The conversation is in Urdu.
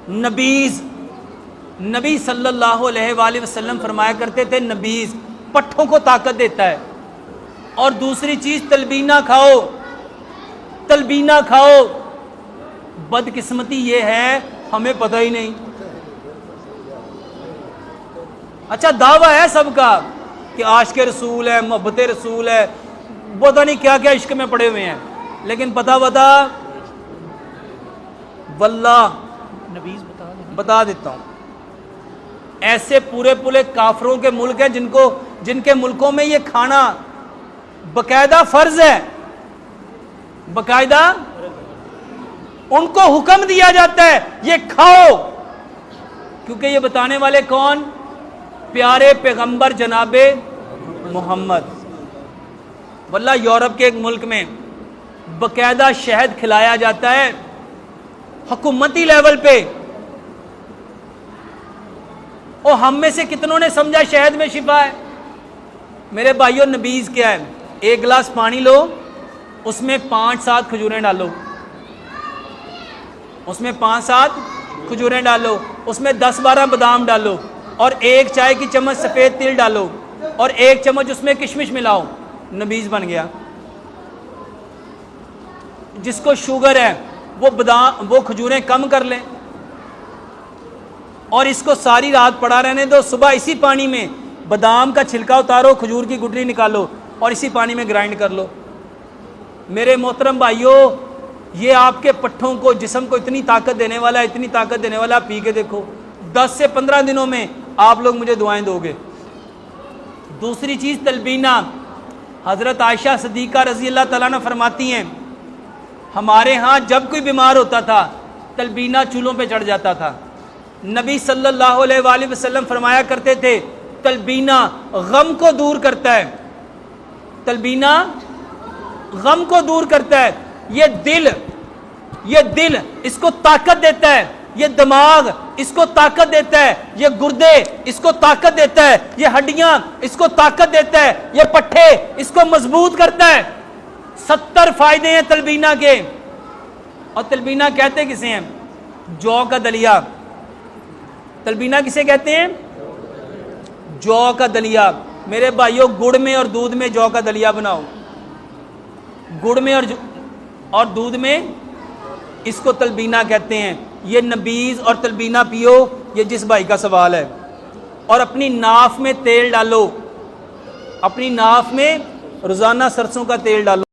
نبیز، نبی صلی اللہ علیہ وآلہ وسلم فرمایا کرتے تھے نبیز پٹھوں کو طاقت دیتا ہے۔ اور دوسری چیز تلبینہ کھاؤ، تلبینہ کھاؤ۔ بدقسمتی یہ ہے ہمیں پتہ ہی نہیں۔ اچھا دعویٰ ہے سب کا کہ عاشق رسول ہے، محبت رسول ہے، پتہ نہیں کیا کیا عشق میں پڑے ہوئے ہیں، لیکن پتہ واللہ بتا دیتا ہوں، ایسے پورے کافروں کے ملک ہیں جن کے ملکوں میں یہ کھانا باقاعدہ فرض ہے، باقاعدہ ان کو حکم دیا جاتا ہے یہ کھاؤ، کیونکہ یہ بتانے والے کون؟ پیارے پیغمبر جناب محمد۔ واللہ یورپ کے ایک ملک میں باقاعدہ شہد کھلایا جاتا ہے حکومتی لیول پہ، اور ہم میں سے کتنوں نے سمجھا شہد میں شفا ہے؟ میرے بھائیوں نبیز کیا ہے؟ ایک گلاس پانی لو، اس میں 5-7 کھجوریں ڈالو، اس میں 5-7 کھجوریں ڈالو، اس میں 10-12 بادام ڈالو، اور 1 چائے کی چمچ سفید تل ڈالو، اور 1 چمچ اس میں کشمش ملاؤ، نبیز بن گیا۔ جس کو شوگر ہے وہ کھجوریں کم کر لیں، اور اس کو ساری رات پڑا رہنے دو، صبح اسی پانی میں بادام کا چھلکا اتارو، کھجور کی گٹلی نکالو اور اسی پانی میں گرائنڈ کر لو۔ میرے محترم بھائیوں، یہ آپ کے پٹھوں کو، جسم کو اتنی طاقت دینے والا ہے، اتنی طاقت دینے والا، پی کے دیکھو 10 سے 15 دنوں میں آپ لوگ مجھے دعائیں دو گے۔ دوسری چیز تلبینہ، حضرت عائشہ صدیقہ رضی اللہ تعالیٰ عنہ فرماتی ہیں ہمارے ہاں جب کوئی بیمار ہوتا تھا تلبینہ چولہوں پہ چڑھ جاتا تھا۔ نبی صلی اللہ علیہ وآلہ وسلم فرمایا کرتے تھے تلبینہ غم کو دور کرتا ہے، تلبینہ غم کو دور کرتا ہے۔ یہ دل اس کو طاقت دیتا ہے، یہ دماغ اس کو طاقت دیتا ہے، یہ گردے اس کو طاقت دیتا ہے، یہ ہڈیاں اس کو طاقت دیتا ہے، یہ پٹھے اس کو مضبوط کرتا ہے۔ 70 فائدے ہیں تلبینہ کے۔ اور تلبینہ کہتے کسے ہیں؟ جو کا دلیا۔ تلبینہ کسے کہتے ہیں؟ جو کا دلیا۔ میرے بھائیوں گڑ میں اور دودھ میں جو کا دلیا بناؤ، گڑ میں اور دودھ میں، اس کو تلبینہ کہتے ہیں۔ یہ نبیز اور تلبینہ پیو، یہ جس بھائی کا سوال ہے۔ اور اپنی ناف میں تیل ڈالو، اپنی ناف میں روزانہ سرسوں کا تیل ڈالو۔